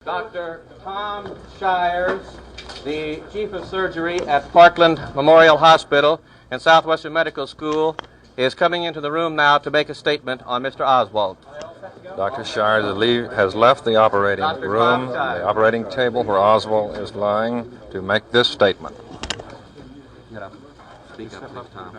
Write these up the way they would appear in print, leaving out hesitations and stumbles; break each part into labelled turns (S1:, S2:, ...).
S1: Dr. Tom Shires, the Chief of Surgery at Parkland Memorial Hospital and Southwestern Medical School, is coming into the room now to make a statement on Mr. Oswald.
S2: Dr. Shires has left the operating room, the operating table where Oswald is lying, to make this statement.
S1: Speak up, please, Tom.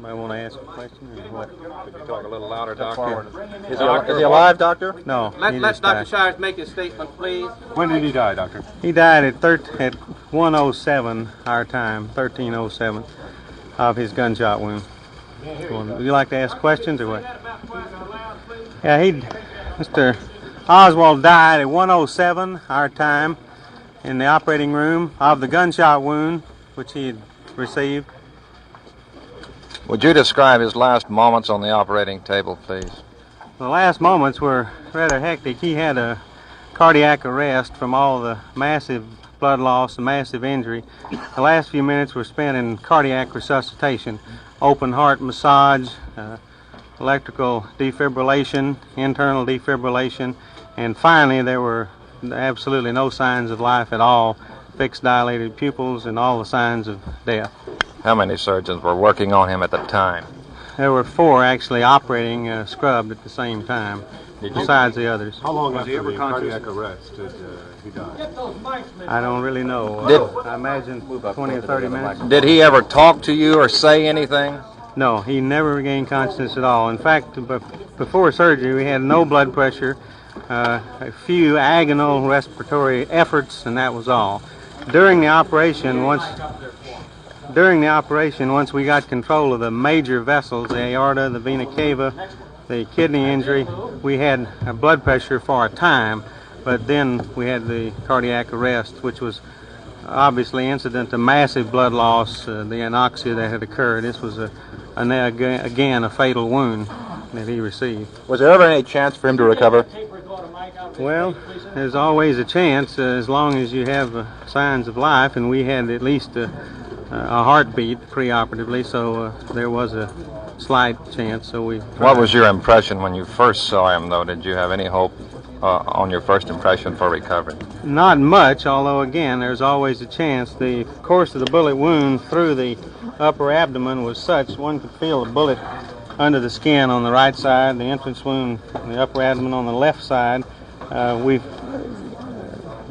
S3: Might want to ask a question or what?
S2: Could you talk a little louder, Doctor?
S3: Is he alive, Doctor? No.
S1: Let Dr. Shires make his statement, please.
S4: When did he die, Doctor?
S3: He died at 1:07 our time, 13:07, of his gunshot wound. Would you like to ask questions or what? Yeah, Mr. Oswald died at 1:07 our time in the operating room of the gunshot wound which he had received.
S2: Would you describe his last moments on the operating table, please?
S3: The last moments were rather hectic. He had a cardiac arrest from all the massive blood loss and massive injury. The last few minutes were spent in cardiac resuscitation, open heart massage, electrical defibrillation, internal defibrillation, and finally there were absolutely no signs of life at all, fixed dilated pupils and all the signs of death.
S2: How many surgeons were working on him at the time?
S3: There were 4 actually operating scrubbed at the same time, besides the others.
S4: How long after the cardiac arrest did he die?
S3: I don't really know. I imagine 20 or 30 minutes.
S2: Did he ever talk to you or say anything?
S3: No, he never regained consciousness at all. In fact, before surgery, we had no blood pressure, a few agonal respiratory efforts, and that was all. During the operation, once we got control of the major vessels, the aorta, the vena cava, the kidney injury, we had a blood pressure for a time, but then we had the cardiac arrest, which was obviously incident to massive blood loss, the anoxia that had occurred. This was again a fatal wound that he received.
S5: Was there ever any chance for him to recover?
S3: Well, there's always a chance as long as you have signs of life, and we had at least a heartbeat preoperatively, so there was a slight chance. So we.
S2: What was your impression when you first saw him, though? Did you have any hope on your first impression for recovery?
S3: Not much, although again, there's always a chance. The course of the bullet wound through the upper abdomen was such one could feel the bullet under the skin on the right side, the entrance wound in the upper abdomen on the left side. We've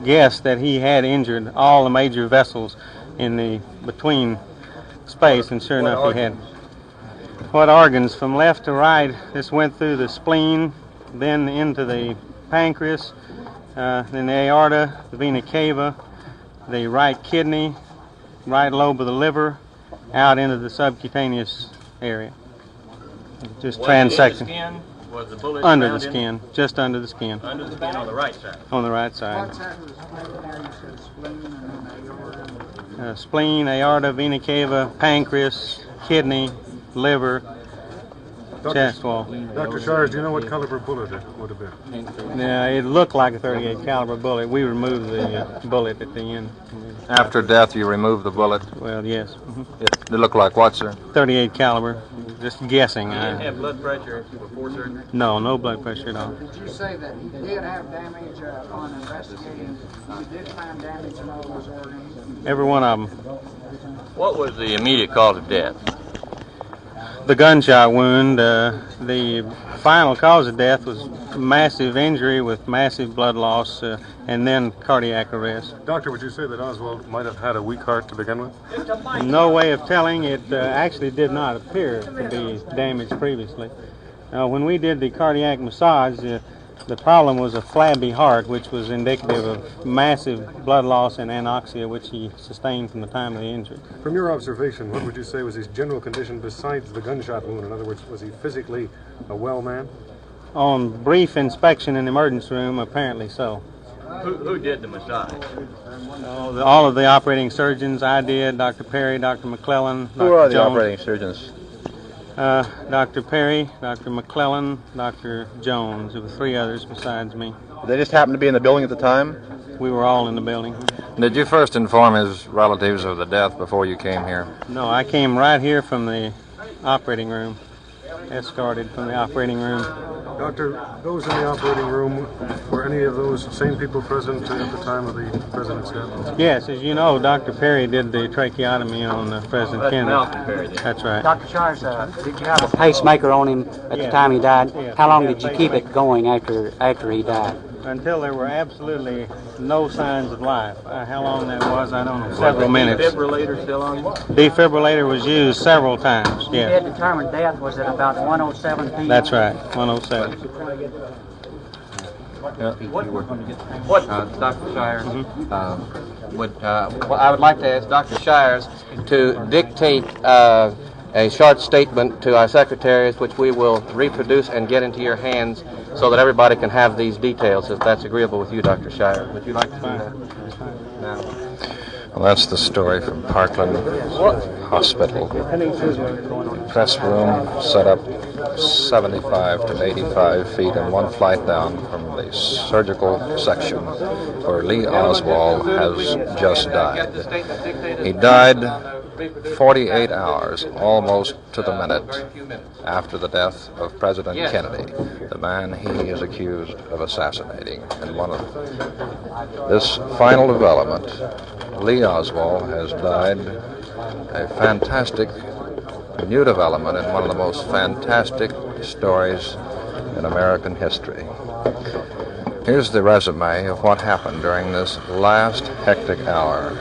S3: guessed that he had injured all the major vessels in the between space, and sure enough he had. What organs? From left to right, this went through the spleen, then into the pancreas, then the aorta, the vena cava, the right kidney, right lobe of the liver, out into the subcutaneous area. Just transection.
S1: Was the bullet
S3: under the skin, just under the skin.
S1: Under the skin on the right side.
S3: On the right side. Spleen, aorta, vena cava, pancreas, kidney, liver, chest wall.
S4: Dr. Shires, do you know what caliber bullet it would have been?
S3: Yeah, it looked like a .38 caliber bullet. We removed the bullet at the end.
S2: After death, you removed the bullet?
S3: Well, yes.
S2: It looked like what, sir?
S3: .38 caliber. Just guessing.
S1: You didn't have blood pressure before surgery?
S3: No blood pressure at all.
S6: Did you say that he did have damage upon investigating? You did find damage in all those organs?
S3: Every one of them.
S1: What was the immediate cause of death?
S3: The gunshot wound. The final cause of death was massive injury with massive blood loss and then cardiac arrest.
S4: Doctor, would you say that Oswald might have had a weak heart to begin with?
S3: No way of telling. It actually did not appear to be damaged previously. When we did the cardiac massage, the problem was a flabby heart, which was indicative of massive blood loss and anoxia, which he sustained from the time of the injury.
S4: From your observation, what would you say was his general condition besides the gunshot wound? In other words, was he physically a well man?
S3: On brief inspection in the emergency room, apparently so.
S1: Who did the massage?
S3: All of the operating surgeons. I did, Dr. Perry, Dr. McClellan, Dr.
S5: Who are the
S3: Jones.
S5: operating surgeons?
S3: Dr. Perry, Dr. McClellan, Dr. Jones. There were 3 others besides me.
S5: They just happened to be in the building at the time?
S3: We were all in the building.
S2: Did you first inform his relatives of the death before you came here?
S3: No, I came right here from the operating room, escorted from the operating room.
S4: Doctor, those in the operating room, were any of those same people present at the time of the President's death?
S3: Yes, as you know, Dr. Perry did the tracheotomy on President Kennedy. That's right.
S6: Dr. Shires, did you have a pacemaker on him at the time he died?
S3: Yeah.
S6: How long did you keep it going after he died?
S3: Until there were absolutely no signs of life. How long that was, I don't know. Several minutes.
S1: Defibrillator still on?
S3: Defibrillator was used several times,
S6: He
S3: yes.
S6: had determined death was at about 1:07 p.m.
S3: That's right, 107.
S1: What, Dr. Shires, I would like to ask Dr. Shires to dictate a short statement to our secretaries, which we will reproduce and get into your hands so that everybody can have these details, if that's agreeable with you, Dr. Shires. Would you like to do that? Now.
S2: Well, that's the story from Parkland Hospital. Press room set up 75 to 85 feet and one flight down from the surgical section where Lee Oswald has just died. He died 48 hours, almost to the minute, after the death of President Kennedy, the man he is accused of assassinating. And one of this final development, Lee Oswald has died, a fantastic new development in one of the most fantastic stories in American history. Here's the resume of what happened during this last hectic hour.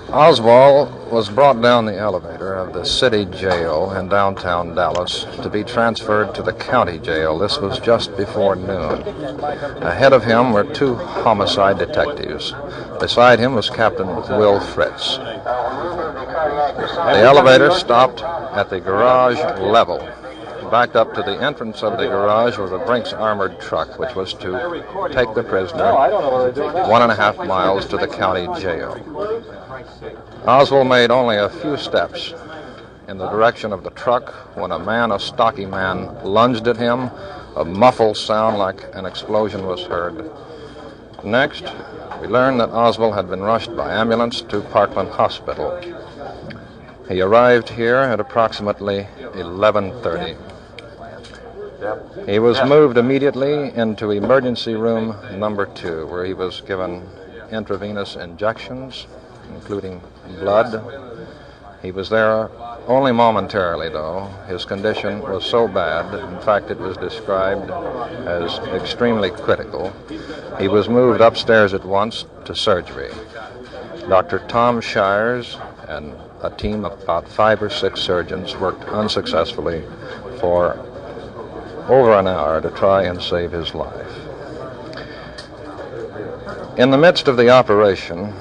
S2: Oswald was brought down the elevator of the city jail in downtown Dallas to be transferred to the county jail. This was just before noon. Ahead of him were two homicide detectives. Beside him was Captain Will Fritz. The elevator stopped at the garage level. Backed up to the entrance of the garage was a Brinks armored truck, which was to take the prisoner 1.5 miles to the county jail. Oswald made only a few steps in the direction of the truck when a stocky man, lunged at him. A muffled sound like an explosion was heard. Next, we learned that Oswald had been rushed by ambulance to Parkland Hospital. He arrived here at approximately 11:30. He was moved immediately into emergency room number 2, where he was given intravenous injections, including blood. He was there only momentarily, though. His condition was so bad, in fact, it was described as extremely critical. He was moved upstairs at once to surgery. Dr. Tom Shires and a team of about 5 or 6 surgeons worked unsuccessfully for over an hour to try and save his life. In the midst of the operation,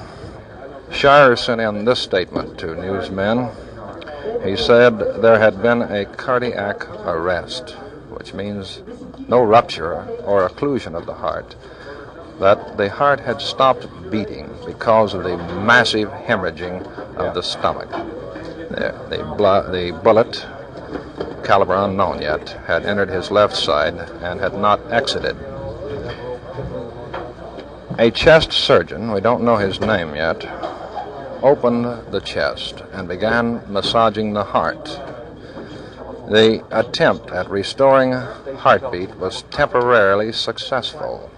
S2: Shires sent in this statement to newsmen. He said there had been a cardiac arrest, which means no rupture or occlusion of the heart, that the heart had stopped beating because of the massive hemorrhaging of the stomach. The bullet, caliber unknown yet, had entered his left side and had not exited. A chest surgeon, we don't know his name yet, opened the chest and began massaging the heart. The attempt at restoring heartbeat was temporarily successful.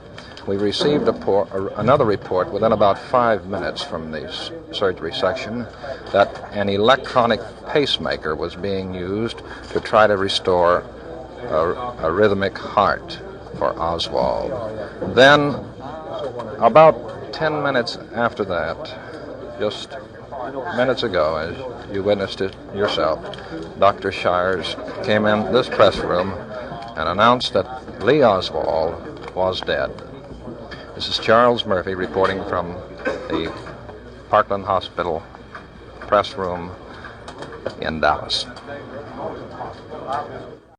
S2: We received another report within about 5 minutes from the surgery section that an electronic pacemaker was being used to try to restore a rhythmic heart for Oswald. Then, about 10 minutes after that, just minutes ago, as you witnessed it yourself, Dr. Shires came in this press room and announced that Lee Oswald was dead. This is Charles Murphy reporting from the Parkland Hospital press room in Dallas.